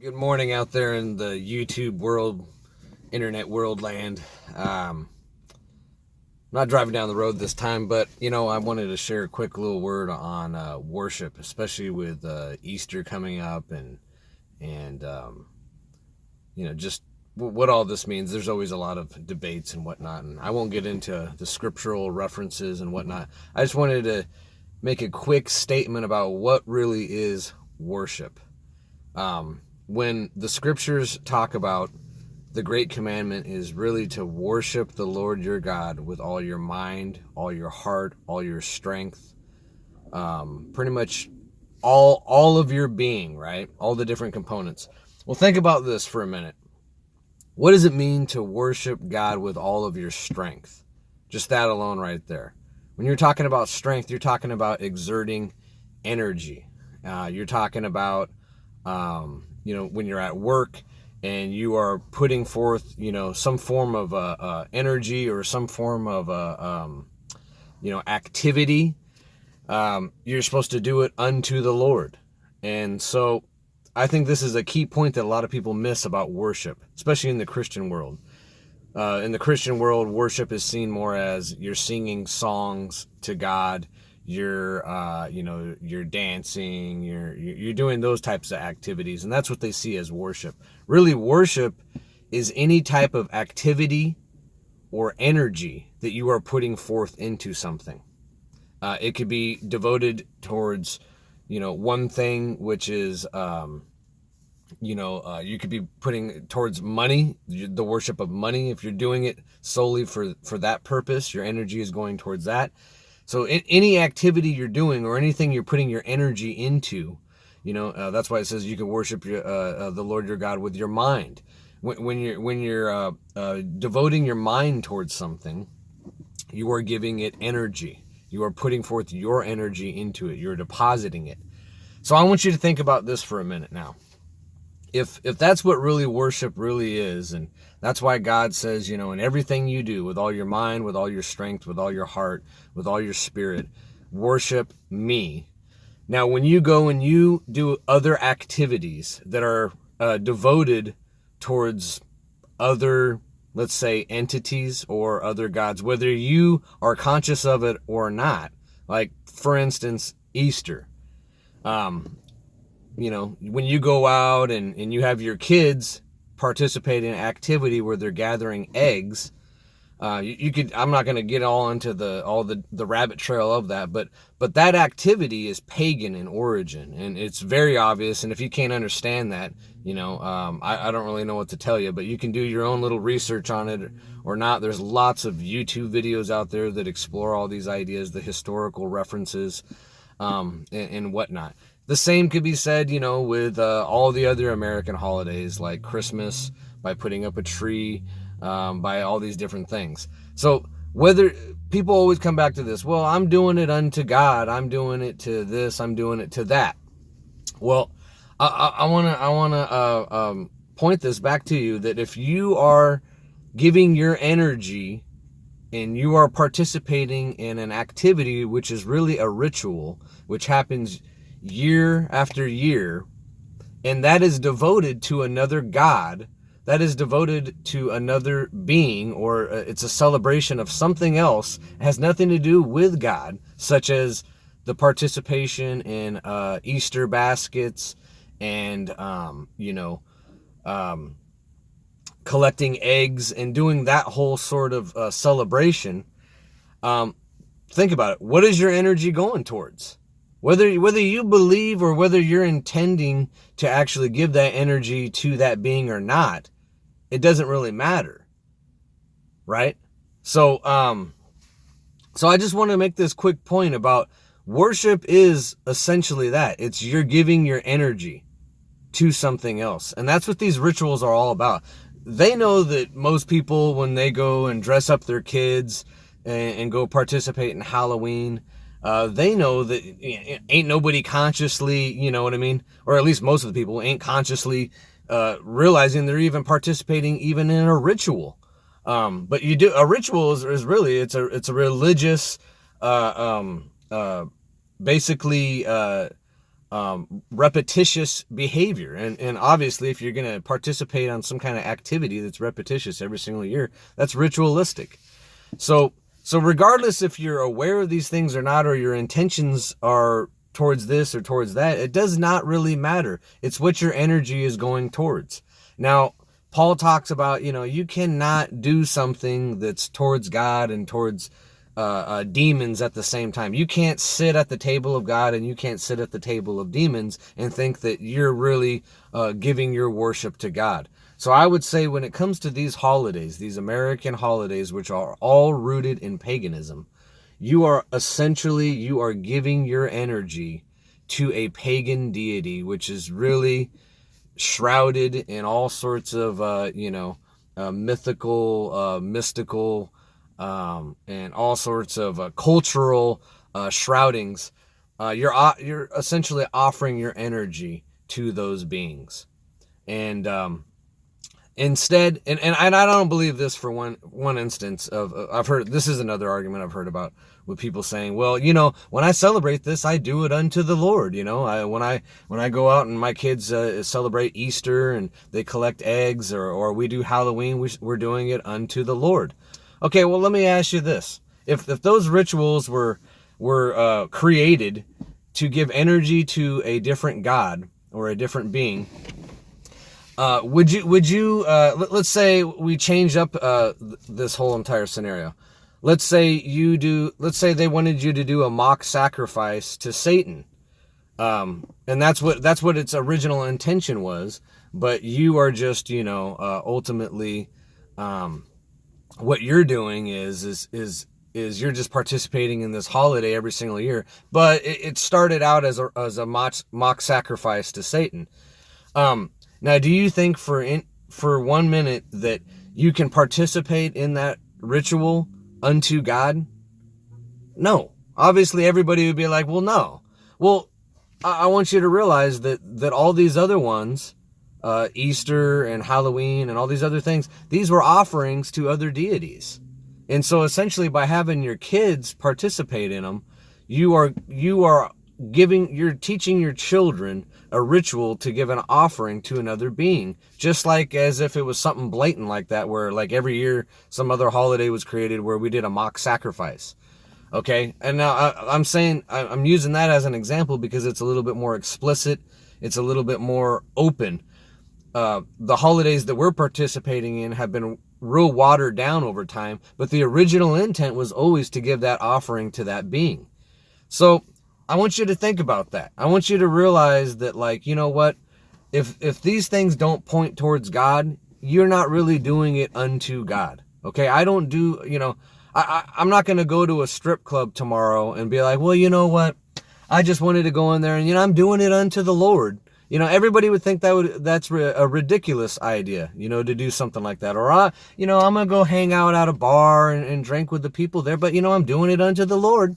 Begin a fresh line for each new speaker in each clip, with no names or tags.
Good morning out there in the YouTube world, internet world land. Not driving down the road this time, but I wanted to share a quick little word on worship, especially with Easter coming up and just what all this means. There's always a lot of debates and whatnot, and I won't get into the scriptural references and whatnot. I just wanted to make a quick statement about what really is worship. When the scriptures talk about the great commandment is really to worship the Lord your God with all your mind, all your heart, all your strength, pretty much all of your being, right? All the different components. Well, think about this for a minute. What does it mean to worship God with all of your strength? Just that alone right there. When you're talking about strength, you're talking about exerting energy. You're talking about when you're at work and you are putting forth, some form of energy or some form of activity, you're supposed to do it unto the Lord. And so I think this is a key point that a lot of people miss about worship, especially in the Christian world. In the Christian world, worship is seen more as you're singing songs to God. You're dancing, you're doing those types of activities, and that's what they see as worship. Really, worship is any type of activity or energy that you are putting forth into something. It could be devoted towards, one thing, which is, you could be putting towards money, the worship of money. If you're doing it solely for that purpose, your energy is going towards that. So any activity you're doing or anything you're putting your energy into, that's why it says you can worship the Lord your God with your mind. When you're devoting your mind towards something, you are giving it energy. You are putting forth your energy into it. You're depositing it. So I want you to think about this for a minute now. If that's what really worship really is, and that's why God says, in everything you do, with all your mind, with all your strength, with all your heart, with all your spirit, worship me. Now, when you go and you do other activities that are devoted towards other, let's say, entities or other gods, whether you are conscious of it or not, like, for instance, Easter. When you go out and you have your kids participate in an activity where they're gathering eggs, you could, I'm not going to get all into the rabbit trail of that, but that activity is pagan in origin, and it's very obvious. And if you can't understand that, I don't really know what to tell you, but you can do your own little research on it or not. There's lots of YouTube videos out there that explore all these ideas, the historical references, and whatnot. The same could be said, with all the other American holidays like Christmas, by putting up a tree, by all these different things. So whether people always come back to this, well, I'm doing it unto God, I'm doing it to this, I'm doing it to that. Well, I want to point this back to you that if you are giving your energy and you are participating in an activity which is really a ritual, which happens year after year, and that is devoted to another God, that is devoted to another being, or it's a celebration of something else, it has nothing to do with God, such as the participation in Easter baskets and collecting eggs and doing that whole sort of celebration. Think about it. What is your energy going towards? Whether you believe or whether you're intending to actually give that energy to that being or not, it doesn't really matter, right? So I just want to make this quick point about worship is essentially that. It's you're giving your energy to something else. And that's what these rituals are all about. They know that most people, when they go and dress up their kids and go participate in Halloween, they know that ain't nobody consciously, you know what I mean? Or at least most of the people ain't consciously realizing they're even participating even in a ritual. But you do, a ritual is really, it's a religious, basically, repetitious behavior. And obviously, if you're going to participate on some kind of activity that's repetitious every single year, that's ritualistic. So regardless if you're aware of these things or not, or your intentions are towards this or towards that, it does not really matter. It's what your energy is going towards. Now, Paul talks about, you cannot do something that's towards God and towards demons at the same time. You can't sit at the table of God and you can't sit at the table of demons and think that you're really giving your worship to God. So I would say when it comes to these holidays, these American holidays, which are all rooted in paganism, you are giving your energy to a pagan deity, which is really shrouded in all sorts of, mystical, and all sorts of cultural shroudings. You're essentially offering your energy to those beings. And instead, and I don't believe this for one instance of, I've heard, this is another argument I've heard about with people saying, well, when I celebrate this, I do it unto the Lord. When I go out and my kids celebrate Easter and they collect eggs, or we do Halloween, we're doing it unto the Lord. Okay, well, let me ask you this. If those rituals were created to give energy to a different God or a different being, would you let's say we change up this whole entire scenario. Let's say they wanted you to do a mock sacrifice to Satan. And that's what its original intention was, but you are just, ultimately, what you're doing is you're just participating in this holiday every single year, but it started out as a mock sacrifice to Satan. Now, do you think for 1 minute that you can participate in that ritual unto God? No. Obviously, everybody would be like, well, no. Well, I want you to realize that all these other ones, Easter and Halloween and all these other things, these were offerings to other deities. And so essentially by having your kids participate in them, you're teaching your children a ritual to give an offering to another being, just like as if it was something blatant like that, where like every year some other holiday was created where we did a mock sacrifice. Okay. And now I'm using that as an example because it's a little bit more explicit. It's a little bit more open. The holidays that we're participating in have been real watered down over time, but the original intent was always to give that offering to that being. So I want you to think about that. I want you to realize that, like, you know what? If these things don't point towards God, you're not really doing it unto God. Okay? I don't do, I'm not going to go to a strip club tomorrow and be like, well, you know what? I just wanted to go in there and, I'm doing it unto the Lord. Everybody would think that's a ridiculous idea, to do something like that. Or, I'm going to go hang out at a bar and drink with the people there, but, I'm doing it unto the Lord.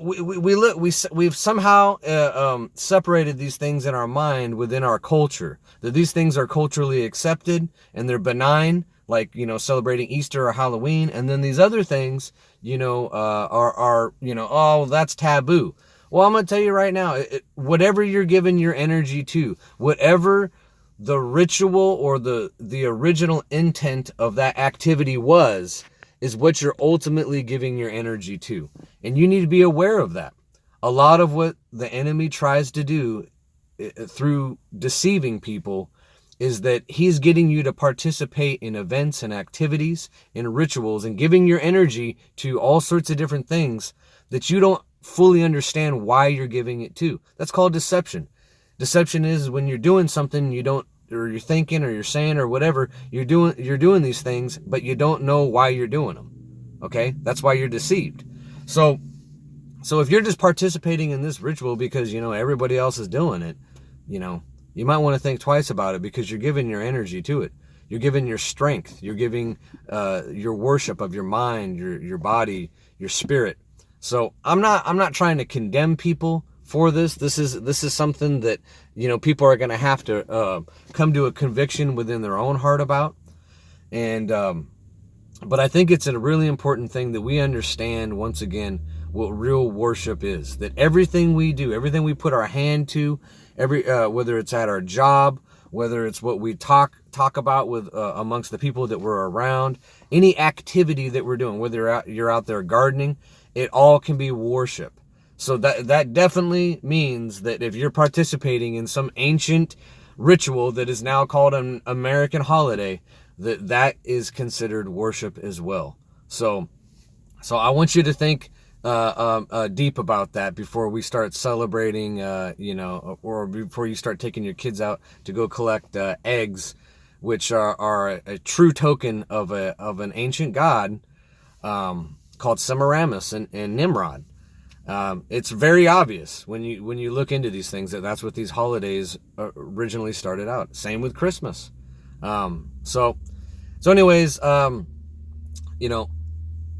We've somehow separated these things in our mind within our culture, that these things are culturally accepted and they're benign, like, celebrating Easter or Halloween. And then these other things, are oh, that's taboo. Well, I'm going to tell you right now, whatever you're giving your energy to, whatever the ritual or the original intent of that activity was, is what you're ultimately giving your energy to. And you need to be aware of that. A lot of what the enemy tries to do through deceiving people is that he's getting you to participate in events and activities and rituals and giving your energy to all sorts of different things that you don't fully understand why you're giving it to. That's called deception. Deception is when you're doing something you don't, or you're thinking or you're saying or whatever, you're doing these things, but you don't know why you're doing them. Okay? That's why you're deceived. So if you're just participating in this ritual because, everybody else is doing it, you might want to think twice about it, because you're giving your energy to it. You're giving your strength. You're giving your worship of your mind, your body, your spirit. So I'm not trying to condemn people for this. This is something that, people are going to have to come to a conviction within their own heart about. And but I think it's a really important thing that we understand, once again, what real worship is. That everything we do, everything we put our hand to, whether it's at our job, whether it's what we talk about with amongst the people that we're around, any activity that we're doing, whether you're out there gardening, it all can be worship. So that definitely means that if you're participating in some ancient ritual that is now called an American holiday, that is considered worship as well. So I want you to think deep about that before we start celebrating, or before you start taking your kids out to go collect eggs, which are a true token of an ancient god called Semiramis and Nimrod. It's very obvious when you look into these things that's what these holidays originally started out. Same with Christmas. So anyways,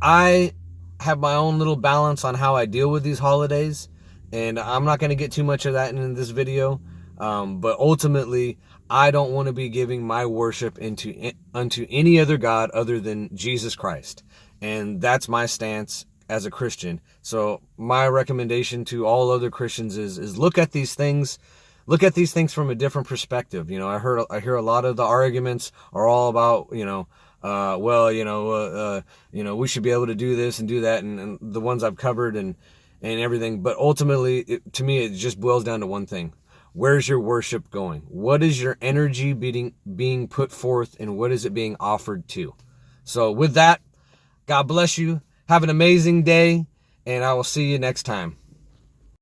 I have my own little balance on how I deal with these holidays, and I'm not going to get too much of that in this video. But ultimately, I don't want to be giving my worship unto any other god other than Jesus Christ, and that's my stance as a Christian. So my recommendation to all other Christians is look at these things from a different perspective. I hear a lot of the arguments are all about, we should be able to do this and do that, and the ones I've covered and everything. But ultimately, to me, it just boils down to one thing. Where's your worship going? What is your energy being put forth, and what is it being offered to? So with that, God bless you. Have an amazing day, and I will see you next time.